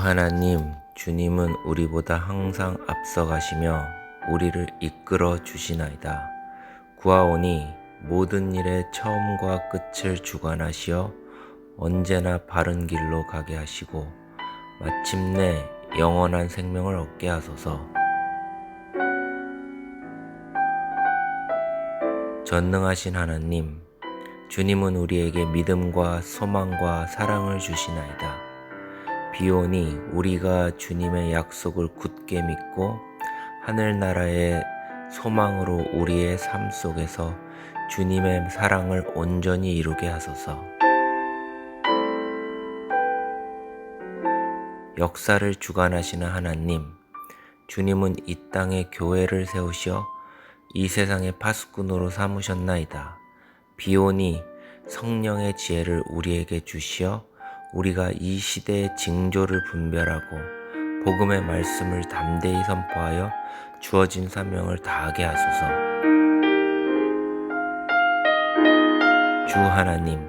하나님, 주님은 우리보다 항상 앞서가시며 우리를 이끌어 주시나이다. 구하오니 모든 일의 처음과 끝을 주관하시어 언제나 바른 길로 가게 하시고 마침내 영원한 생명을 얻게 하소서. 전능하신 하나님, 주님은 우리에게 믿음과 소망과 사랑을 주시나이다. 비오니 우리가 주님의 약속을 굳게 믿고 하늘나라의 소망으로 우리의 삶 속에서 주님의 사랑을 온전히 이루게 하소서. 역사를 주관하시는 하나님, 주님은 이 땅에 교회를 세우시어 이 세상의 파수꾼으로 삼으셨나이다. 비오니 성령의 지혜를 우리에게 주시어 우리가 이 시대의 징조를 분별하고 복음의 말씀을 담대히 선포하여 주어진 사명을 다하게 하소서. 주 하나님,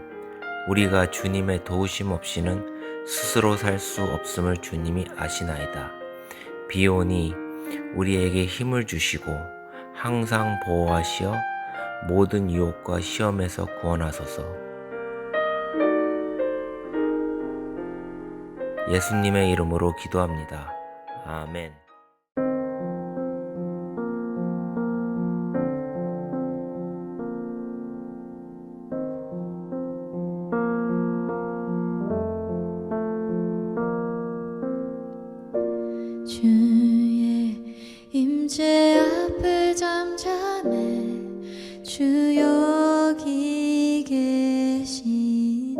우리가 주님의 도우심 없이는 스스로 살 수 없음을 주님이 아시나이다. 비오니 우리에게 힘을 주시고 항상 보호하시어 모든 유혹과 시험에서 구원하소서. 예수님의 이름으로 기도합니다. 아멘. 주의 임재 앞에 잠잠해 주 여기 계시네.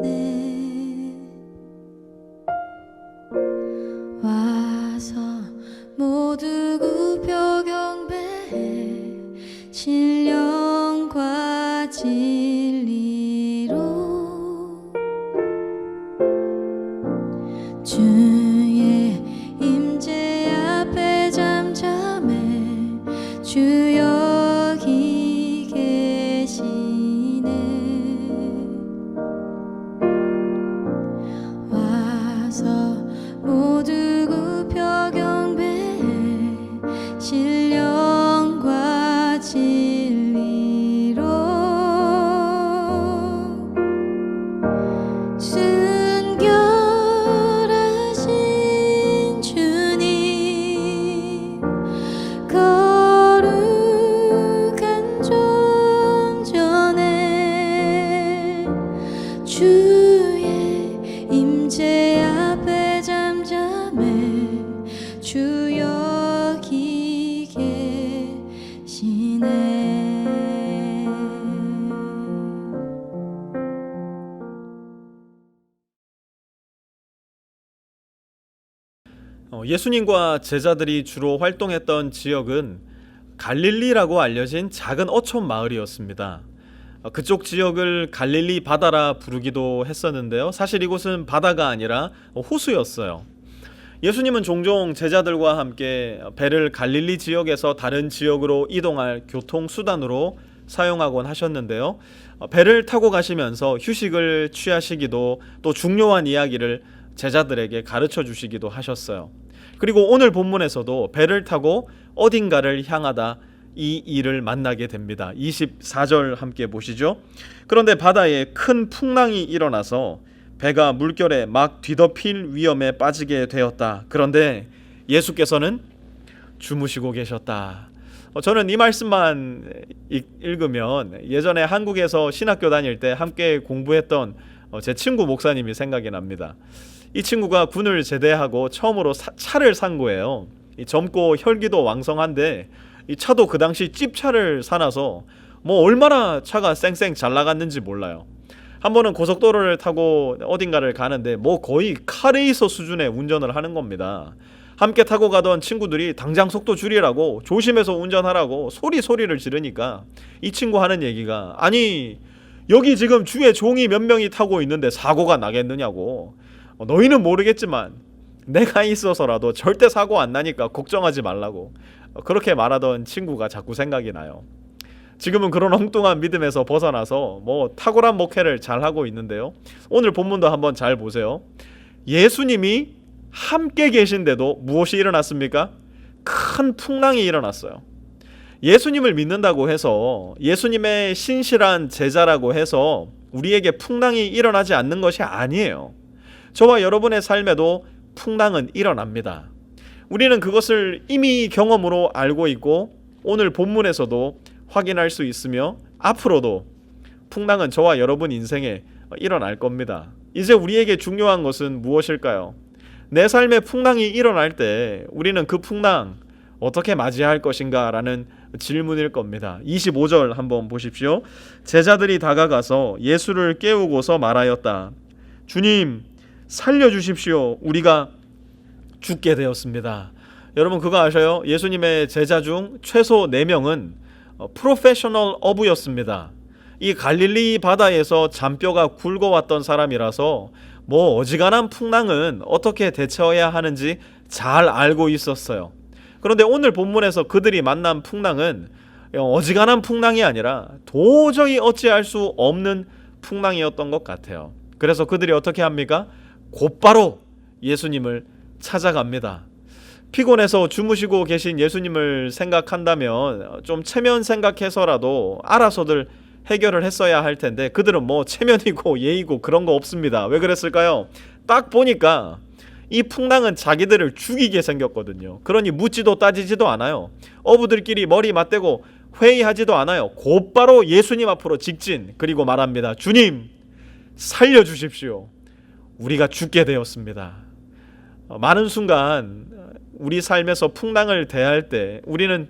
와서 모두 굽혀 경배해 신령과 진리로 주의 임재 앞에 잠잠해 주 여기 계시네. 와서 모두 굽혀 경배해 신령과 진리로 순결하신 주님, 거룩한 존전에 주의 임재 앞에 잠잠해 주 여기 계시네. 예수님과 제자들이 주로 활동했던 지역은 갈릴리라고 알려진 작은 어촌 마을이었습니다. 그쪽 지역을 갈릴리 바다라 부르기도 했었는데요. 사실 이곳은 바다가 아니라 호수였어요. 예수님은 종종 제자들과 함께 배를 갈릴리 지역에서 다른 지역으로 이동할 교통수단으로 사용하곤 하셨는데요. 배를 타고 가시면서 휴식을 취하시기도, 또 중요한 이야기를 제자들에게 가르쳐 주시기도 하셨어요. 그리고 오늘 본문에서도 배를 타고 어딘가를 향하다 이 일을 만나게 됩니다. 24절 함께 보시죠. 그런데 바다에 큰 풍랑이 일어나서 배가 물결에 막 뒤덮일 위험에 빠지게 되었다. 그런데 예수께서는 주무시고 계셨다. 저는 이 말씀만 읽으면 예전에 한국에서 신학교 다닐 때 함께 공부했던 제 친구 목사님이 생각이 납니다. 이 친구가 군을 제대하고 처음으로 차를 산 거예요. 젊고 혈기도 왕성한데 이 차도 그 당시 찝차를 사놔서 뭐 얼마나 차가 쌩쌩 잘 나갔는지 몰라요. 한 번은 고속도로를 타고 어딘가를 가는데 뭐 거의 카레이서 수준의 운전을 하는 겁니다. 함께 타고 가던 친구들이 당장 속도 줄이라고, 조심해서 운전하라고 소리를 지르니까 이 친구 하는 얘기가, 아니 여기 지금 주의 종이 몇 명이 타고 있는데 사고가 나겠느냐고. 너희는 모르겠지만 내가 있어서라도 절대 사고 안 나니까 걱정하지 말라고, 그렇게 말하던 친구가 자꾸 생각이 나요. 지금은 그런 엉뚱한 믿음에서 벗어나서 뭐 탁월한 목회를 잘 하고 있는데요. 오늘 본문도 한번 잘 보세요. 예수님이 함께 계신데도 무엇이 일어났습니까? 큰 풍랑이 일어났어요. 예수님을 믿는다고 해서, 예수님의 신실한 제자라고 해서 우리에게 풍랑이 일어나지 않는 것이 아니에요. 저와 여러분의 삶에도 풍랑은 일어납니다. 우리는 그것을 이미 경험으로 알고 있고 오늘 본문에서도 확인할 수 있으며 앞으로도 풍랑은 저와 여러분 인생에 일어날 겁니다. 이제 우리에게 중요한 것은 무엇일까요? 내 삶에 풍랑이 일어날 때 우리는 그 풍랑 어떻게 맞이할 것인가 라는 질문일 겁니다. 25절 한번 보십시오. 제자들이 다가가서 예수를 깨우고서 말하였다. 주님, 살려주십시오. 우리가 죽게 되었습니다. 여러분 그거 아셔요? 예수님의 제자 중 최소 4명은 프로페셔널 어부였습니다. 이 갈릴리 바다에서 잔뼈가 굵어왔던 사람이라서 뭐 어지간한 풍랑은 어떻게 대처해야 하는지 잘 알고 있었어요. 그런데 오늘 본문에서 그들이 만난 풍랑은 어지간한 풍랑이 아니라 도저히 어찌할 수 없는 풍랑이었던 것 같아요. 그래서 그들이 어떻게 합니까? 곧바로 예수님을 찾아갑니다. 피곤해서 주무시고 계신 예수님을 생각한다면 좀 체면 생각해서라도 알아서들 해결을 했어야 할 텐데 그들은 뭐 체면이고 예의고 그런 거 없습니다. 왜 그랬을까요? 딱 보니까 이 풍랑은 자기들을 죽이게 생겼거든요. 그러니 묻지도 따지지도 않아요. 어부들끼리 머리 맞대고 회의하지도 않아요. 곧바로 예수님 앞으로 직진, 그리고 말합니다. 주님, 살려주십시오. 우리가 죽게 되었습니다. 많은 순간 우리 삶에서 풍랑을 대할 때 우리는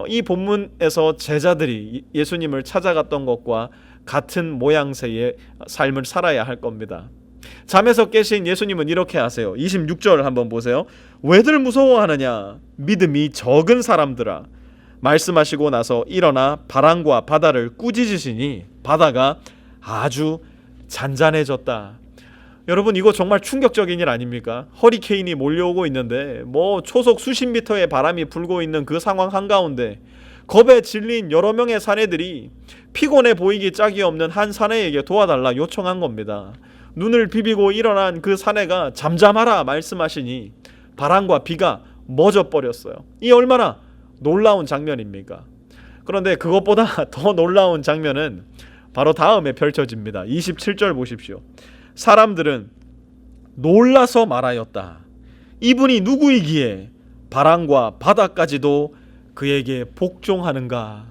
이 본문에서 제자들이 예수님을 찾아갔던 것과 같은 모양새의 삶을 살아야 할 겁니다. 잠에서 깨신 예수님은 이렇게 하세요. 26절 한번 보세요. 왜들 무서워하느냐? 믿음이 적은 사람들아. 말씀하시고 나서 일어나 바람과 바다를 꾸짖으시니 바다가 아주 잔잔해졌다. 여러분 이거 정말 충격적인 일 아닙니까? 허리케인이 몰려오고 있는데 뭐 초속 수십 미터의 바람이 불고 있는 그 상황 한가운데 겁에 질린 여러 명의 사내들이 피곤해 보이기 짝이 없는 한 사내에게 도와달라 요청한 겁니다. 눈을 비비고 일어난 그 사내가 잠잠하라 말씀하시니 바람과 비가 멎어버렸어요. 이 얼마나 놀라운 장면입니까? 그런데 그것보다 더 놀라운 장면은 바로 다음에 펼쳐집니다. 27절 보십시오. 사람들은 놀라서 말하였다. 이분이 누구이기에 바람과 바다까지도 그에게 복종하는가?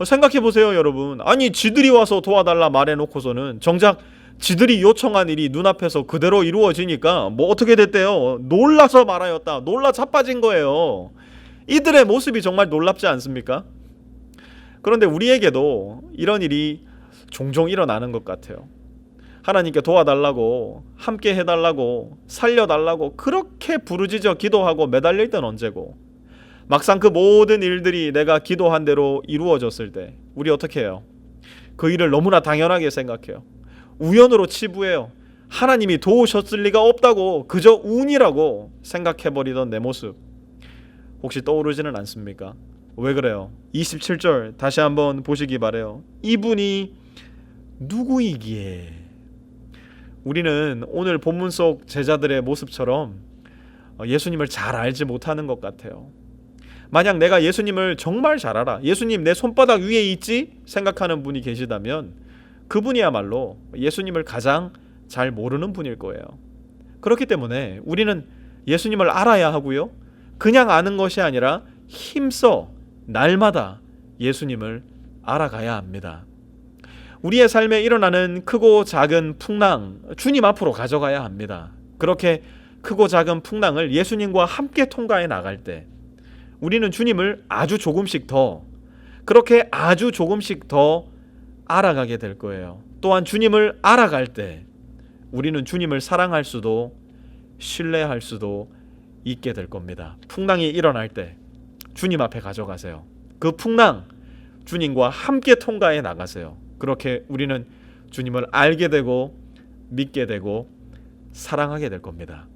생각해 보세요, 여러분. 아니 지들이 와서 도와달라 말해놓고서는 정작 지들이 요청한 일이 눈앞에서 그대로 이루어지니까 뭐 어떻게 됐대요? 놀라서 말하였다. 놀라 자빠진 거예요. 이들의 모습이 정말 놀랍지 않습니까? 그런데 우리에게도 이런 일이 종종 일어나는 것 같아요. 하나님께 도와달라고, 함께 해달라고, 살려달라고 그렇게 부르짖어 기도하고 매달릴 땐 언제고, 막상 그 모든 일들이 내가 기도한 대로 이루어졌을 때 우리 어떻게 해요? 그 일을 너무나 당연하게 생각해요. 우연으로 치부해요. 하나님이 도우셨을 리가 없다고 그저 운이라고 생각해버리던 내 모습 혹시 떠오르지는 않습니까? 왜 그래요? 27절 다시 한번 보시기 바래요. 이분이 누구이기에. 우리는 오늘 본문 속 제자들의 모습처럼 예수님을 잘 알지 못하는 것 같아요. 만약 내가 예수님을 정말 잘 알아, 예수님 내 손바닥 위에 있지? 생각하는 분이 계시다면 그분이야말로 예수님을 가장 잘 모르는 분일 거예요. 그렇기 때문에 우리는 예수님을 알아야 하고요, 그냥 아는 것이 아니라 힘써 날마다 예수님을 알아가야 합니다. 우리의 삶에 일어나는 크고 작은 풍랑 주님 앞으로 가져가야 합니다. 그렇게 크고 작은 풍랑을 예수님과 함께 통과해 나갈 때 우리는 주님을 아주 조금씩 더, 그렇게 아주 조금씩 더 알아가게 될 거예요. 또한 주님을 알아갈 때 우리는 주님을 사랑할 수도 신뢰할 수도 있게 될 겁니다. 풍랑이 일어날 때 주님 앞에 가져가세요. 그 풍랑 주님과 함께 통과해 나가세요. 그렇게 우리는 주님을 알게 되고 믿게 되고 사랑하게 될 겁니다.